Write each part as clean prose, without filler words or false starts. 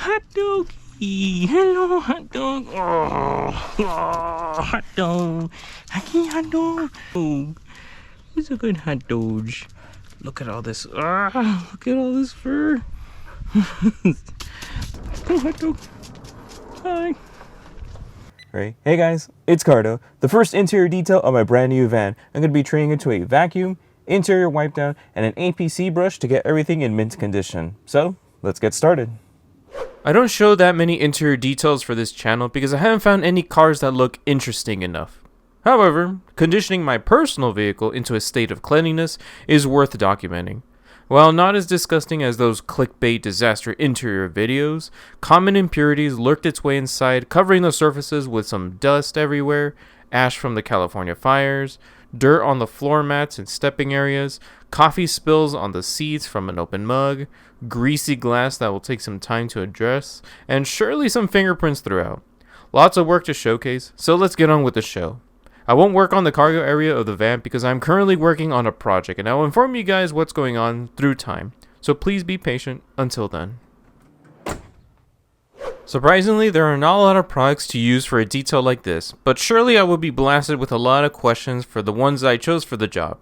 hot doggy. Hello, hot dog. Hot dog. Hacky hot dog. Oh, he's a good hot dog. Look at all this. Look at all this fur. Go, hot dog. Hi. Right. Hey guys, it's Cardo, the first interior detail of my brand new van. I'm going to be treating it to a vacuum, interior wipe down, and an APC brush to get everything in mint condition. So, let's get started. I don't show that many interior details for this channel because I haven't found any cars that look interesting enough. However, conditioning my personal vehicle into a state of cleanliness is worth documenting. While not as disgusting as those clickbait disaster interior videos, common impurities lurked its way inside, covering the surfaces with some dust everywhere, ash from the California fires, dirt on the floor mats and stepping areas, coffee spills on the seats from an open mug, greasy glass that will take some time to address, and surely some fingerprints throughout. Lots of work to showcase, so let's get on with the show. I won't work on the cargo area of the van because I'm currently working on a project and I will inform you guys what's going on through time, so please be patient until then. Surprisingly, there are not a lot of products to use for a detail like this, but surely I will be blasted with a lot of questions for the ones I chose for the job.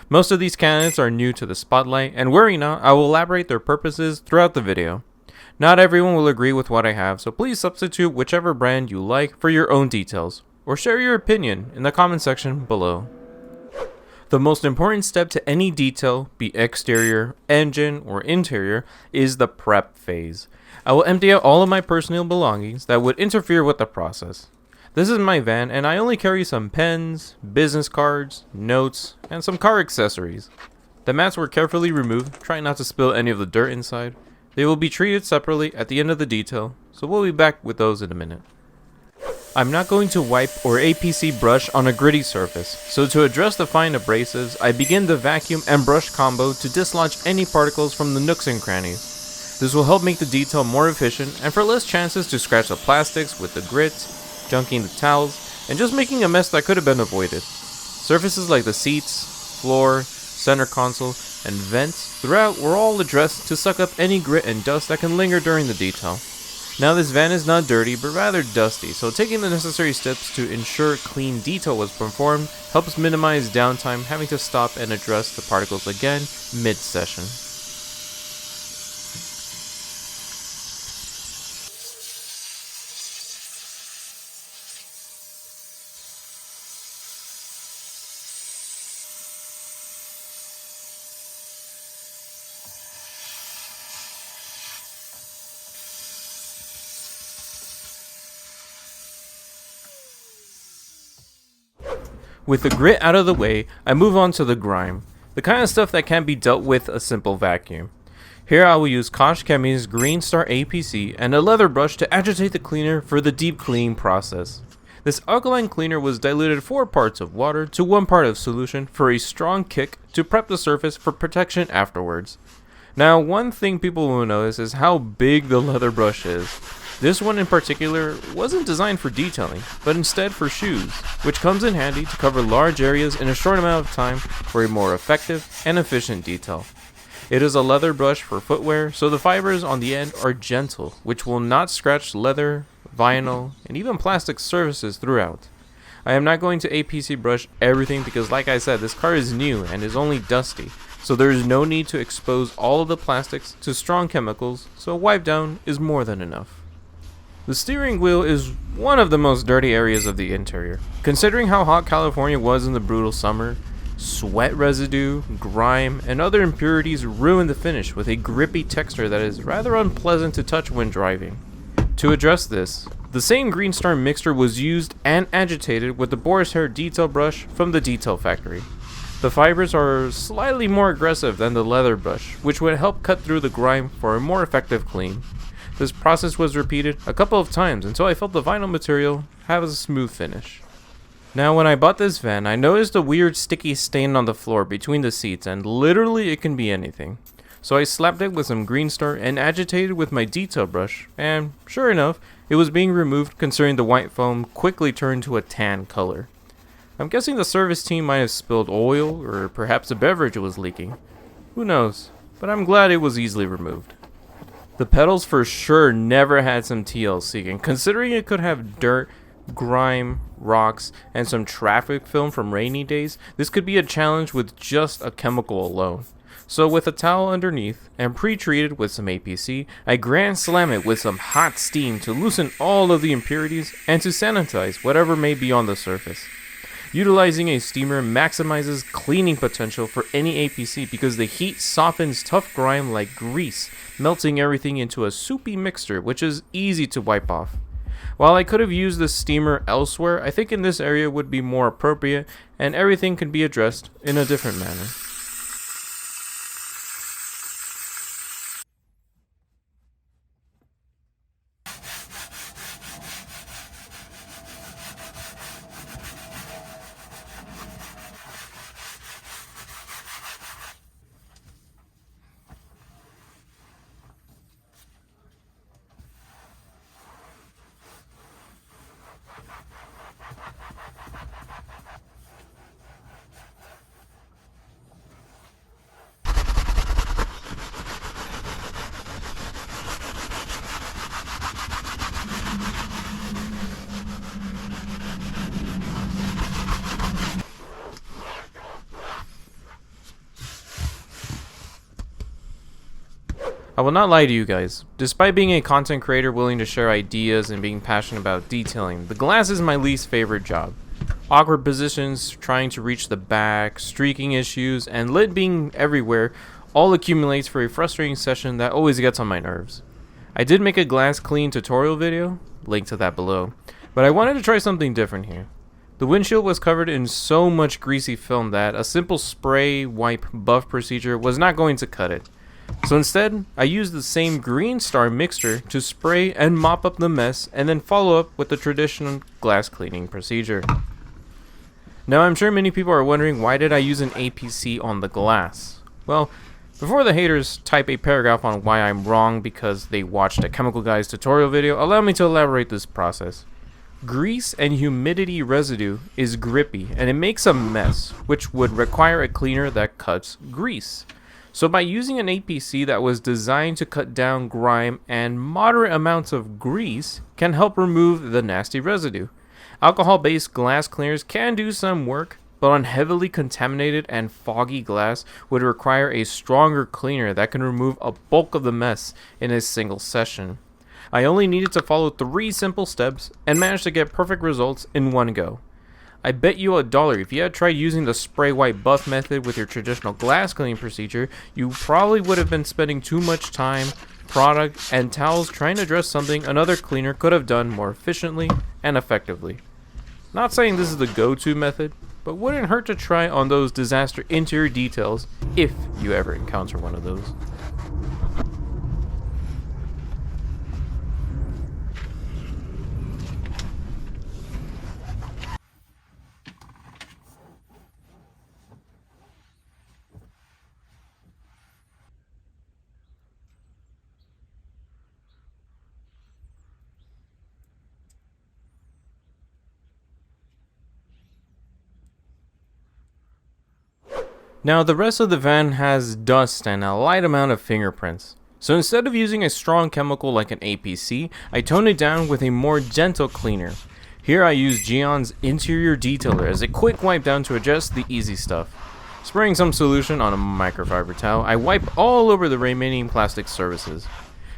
Most of these candidates are new to the spotlight, and worry not, I will elaborate their purposes throughout the video. Not everyone will agree with what I have, so please substitute whichever brand you like for your own details, or share your opinion in the comment section below. The most important step to any detail, be exterior, engine, or interior, is the prep phase. I will empty out all of my personal belongings that would interfere with the process. This is my van and I only carry some pens, business cards, notes, and some car accessories. The mats were carefully removed, trying not to spill any of the dirt inside. They will be treated separately at the end of the detail, so we'll be back with those in a minute. I'm not going to wipe or APC brush on a gritty surface, so to address the fine abrasives, I begin the vacuum and brush combo to dislodge any particles from the nooks and crannies. This will help make the detail more efficient and for less chances to scratch the plastics with the grit, junking the towels, and just making a mess that could have been avoided. Surfaces like the seats, floor, center console, and vents throughout were all addressed to suck up any grit and dust that can linger during the detail. Now this van is not dirty but rather dusty, so taking the necessary steps to ensure clean detail was performed helps minimize downtime having to stop and address the particles again mid-session. With the grit out of the way, I move on to the grime, the kind of stuff that can't be dealt with a simple vacuum. Here I will use Kosh Chemi's Green Star APC and a leather brush to agitate the cleaner for the deep clean process. This alkaline cleaner was diluted 4 parts of water to 1 part of solution for a strong kick to prep the surface for protection afterwards. Now one thing people will notice is how big the leather brush is. This one in particular wasn't designed for detailing, but instead for shoes, which comes in handy to cover large areas in a short amount of time for a more effective and efficient detail. It is a leather brush for footwear, so the fibers on the end are gentle, which will not scratch leather, vinyl, and even plastic surfaces throughout. I am not going to APC brush everything because like I said, this car is new and is only dusty, so there is no need to expose all of the plastics to strong chemicals, so a wipe down is more than enough. The steering wheel is one of the most dirty areas of the interior. Considering how hot California was in the brutal summer, sweat residue, grime, and other impurities ruin the finish with a grippy texture that is rather unpleasant to touch when driving. To address this, the same Green Star mixture was used and agitated with the boar's hair detail brush from the detail factory. The fibers are slightly more aggressive than the leather brush, which would help cut through the grime for a more effective clean. This process was repeated a couple of times until I felt the vinyl material have a smooth finish. Now when I bought this van, I noticed a weird sticky stain on the floor between the seats and literally it can be anything. So I slapped it with some Green Star and agitated with my detail brush and sure enough, it was being removed considering the white foam quickly turned to a tan color. I'm guessing the service team might have spilled oil or perhaps a beverage was leaking. Who knows, but I'm glad it was easily removed. The pedals for sure never had some TLC, and considering it could have dirt, grime, rocks, and some traffic film from rainy days, this could be a challenge with just a chemical alone. So with a towel underneath and pre-treated with some APC, I grand slam it with some hot steam to loosen all of the impurities and to sanitize whatever may be on the surface. Utilizing a steamer maximizes cleaning potential for any APC because the heat softens tough grime like grease, melting everything into a soupy mixture which is easy to wipe off. While I could have used the steamer elsewhere, I think in this area would be more appropriate and everything can be addressed in a different manner. I will not lie to you guys. Despite being a content creator willing to share ideas and being passionate about detailing, the glass is my least favorite job. Awkward positions, trying to reach the back, streaking issues, and lid being everywhere all accumulates for a frustrating session that always gets on my nerves. I did make a glass clean tutorial video, link to that below, but I wanted to try something different here. The windshield was covered in so much greasy film that a simple spray, wipe, buff procedure was not going to cut it. So instead, I used the same Green Star mixture to spray and mop up the mess and then follow up with the traditional glass cleaning procedure. Now I'm sure many people are wondering, why did I use an APC on the glass? Well, before the haters type a paragraph on why I'm wrong because they watched a Chemical Guy's tutorial video, allow me to elaborate this process. Grease and humidity residue is grippy and it makes a mess, which would require a cleaner that cuts grease. So by using an APC that was designed to cut down grime and moderate amounts of grease can help remove the nasty residue. Alcohol-based glass cleaners can do some work, but on heavily contaminated and foggy glass would require a stronger cleaner that can remove a bulk of the mess in a single session. I only needed to follow 3 simple steps and managed to get perfect results in one go. I bet you $1 if you had tried using the spray white buff method with your traditional glass cleaning procedure, you probably would have been spending too much time, product, and towels trying to address something another cleaner could have done more efficiently and effectively. Not saying this is the go-to method, but wouldn't hurt to try on those disaster interior details if you ever encounter one of those. Now the rest of the van has dust and a light amount of fingerprints. So instead of using a strong chemical like an APC, I toned it down with a more gentle cleaner. Here I use Geon's Interior Detailer as a quick wipe down to adjust the easy stuff. Spraying some solution on a microfiber towel, I wipe all over the remaining plastic surfaces.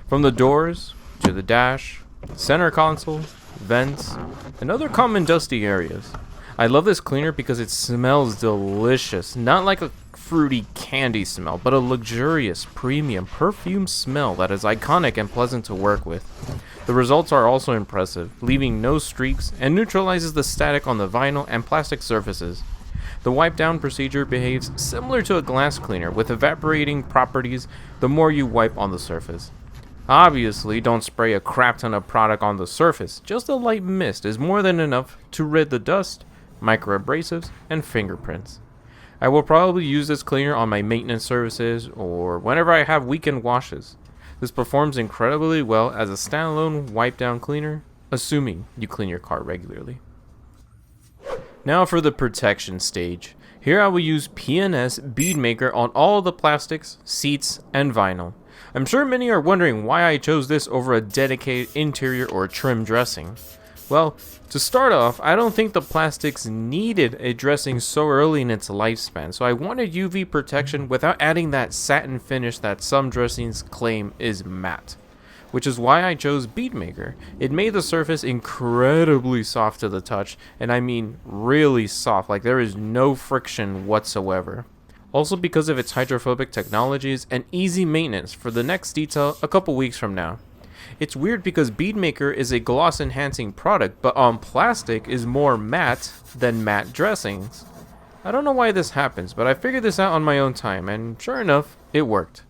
From the doors, to the dash, center console, vents, and other common dusty areas. I love this cleaner because it smells delicious, not like a fruity candy smell, but a luxurious, premium, perfume smell that is iconic and pleasant to work with. The results are also impressive, leaving no streaks and neutralizes the static on the vinyl and plastic surfaces. The wipe down procedure behaves similar to a glass cleaner with evaporating properties the more you wipe on the surface. Obviously, don't spray a crap ton of product on the surface, just a light mist is more than enough to rid the dust, microabrasives, and fingerprints. I will probably use this cleaner on my maintenance services or whenever I have weekend washes. This performs incredibly well as a standalone wipe down cleaner, assuming you clean your car regularly. Now for the protection stage. Here I will use PNS bead maker on all the plastics, seats, and vinyl. I'm sure many are wondering why I chose this over a dedicated interior or trim dressing. Well, to start off, I don't think the plastics needed a dressing so early in its lifespan, so I wanted UV protection without adding that satin finish that some dressings claim is matte. Which is why I chose Beadmaker. It made the surface incredibly soft to the touch, and I mean really soft, like there is no friction whatsoever. Also because of its hydrophobic technologies and easy maintenance for the next detail a couple weeks from now. It's weird because Beadmaker is a gloss enhancing product, but on plastic is more matte than matte dressings. I don't know why this happens, but I figured this out on my own time, and sure enough, it worked.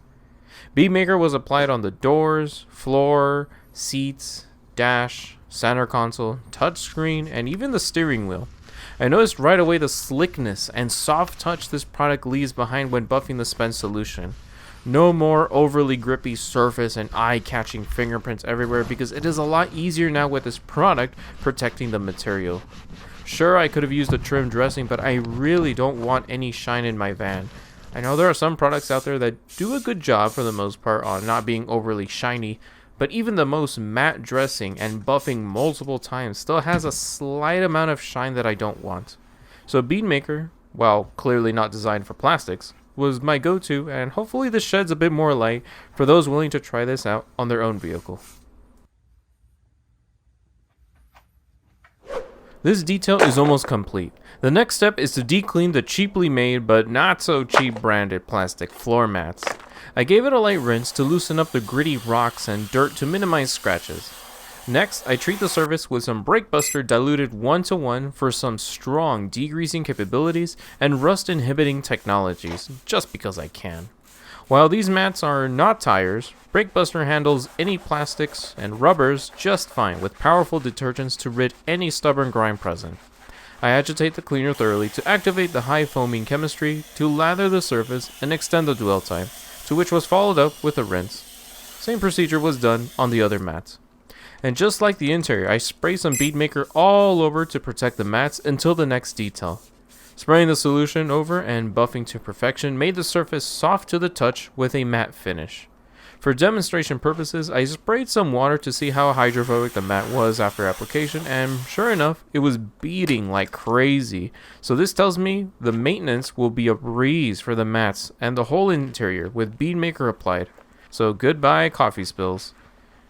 Beadmaker was applied on the doors, floor, seats, dash, center console, touchscreen, and even the steering wheel. I noticed right away the slickness and soft touch this product leaves behind when buffing the spent solution. No more overly grippy surface and eye-catching fingerprints everywhere because it is a lot easier now with this product protecting the material. Sure, I could have used a trim dressing, but I really don't want any shine in my van. I know there are some products out there that do a good job for the most part on not being overly shiny, but even the most matte dressing and buffing multiple times still has a slight amount of shine that I don't want. So Beadmaker, while clearly not designed for plastics, was my go-to, and hopefully this sheds a bit more light for those willing to try this out on their own vehicle. This detail is almost complete. The next step is to deep clean the cheaply made but not so cheap branded plastic floor mats. I gave it a light rinse to loosen up the gritty rocks and dirt to minimize scratches. Next, I treat the surface with some brake buster diluted 1:1 for some strong degreasing capabilities and rust inhibiting technologies, just because I can. While these mats are not tires, brake buster handles any plastics and rubbers just fine with powerful detergents to rid any stubborn grime present. I agitate the cleaner thoroughly to activate the high foaming chemistry to lather the surface and extend the dwell time, to which was followed up with a rinse. Same procedure was done on the other mats. And just like the interior, I spray some Beadmaker all over to protect the mats until the next detail. Spraying the solution over and buffing to perfection made the surface soft to the touch with a matte finish. For demonstration purposes, I sprayed some water to see how hydrophobic the mat was after application, and sure enough, it was beading like crazy. So this tells me the maintenance will be a breeze for the mats and the whole interior with Beadmaker applied. So goodbye coffee spills.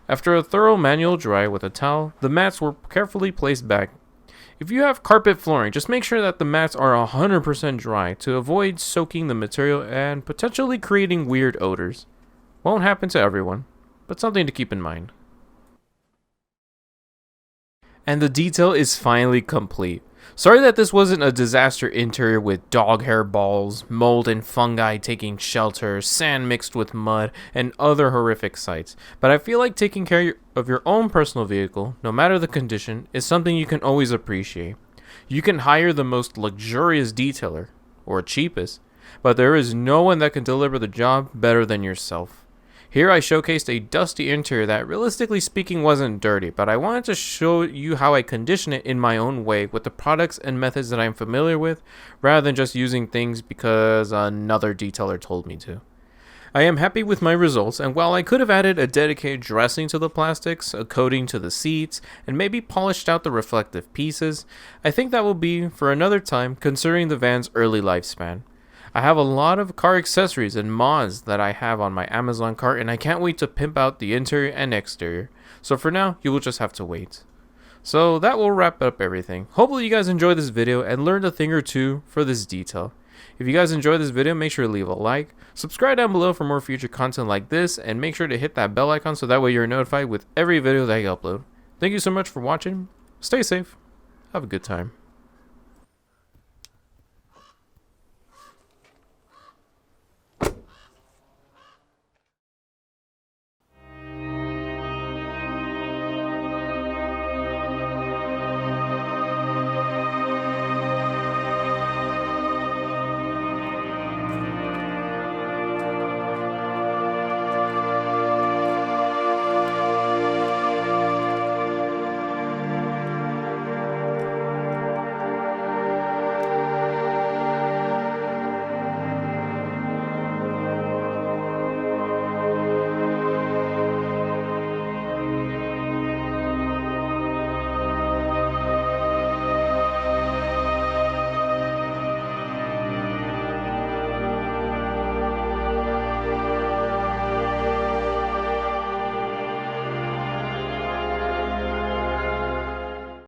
After a thorough manual dry with a towel, the mats were carefully placed back. If you have carpet flooring, just make sure that the mats are 100% dry to avoid soaking the material and potentially creating weird odors. Won't happen to everyone, but something to keep in mind. And the detail is finally complete. Sorry that this wasn't a disaster interior with dog hair balls, mold and fungi taking shelter, sand mixed with mud, and other horrific sights, but I feel like taking care of your own personal vehicle, no matter the condition, is something you can always appreciate. You can hire the most luxurious detailer, or cheapest, but there is no one that can deliver the job better than yourself. Here I showcased a dusty interior that realistically speaking wasn't dirty, but I wanted to show you how I condition it in my own way with the products and methods that I'm familiar with, rather than just using things because another detailer told me to. I am happy with my results, and while I could have added a dedicated dressing to the plastics, a coating to the seats, and maybe polished out the reflective pieces, I think that will be for another time considering the van's early lifespan. I have a lot of car accessories and mods that I have on my Amazon cart, and I can't wait to pimp out the interior and exterior. So for now, you will just have to wait. So that will wrap up everything. Hopefully you guys enjoyed this video and learned a thing or two for this detail. If you guys enjoyed this video, make sure to leave a like, subscribe down below for more future content like this, and make sure to hit that bell icon so that way you're notified with every video that I upload. Thank you so much for watching. Stay safe. Have a good time.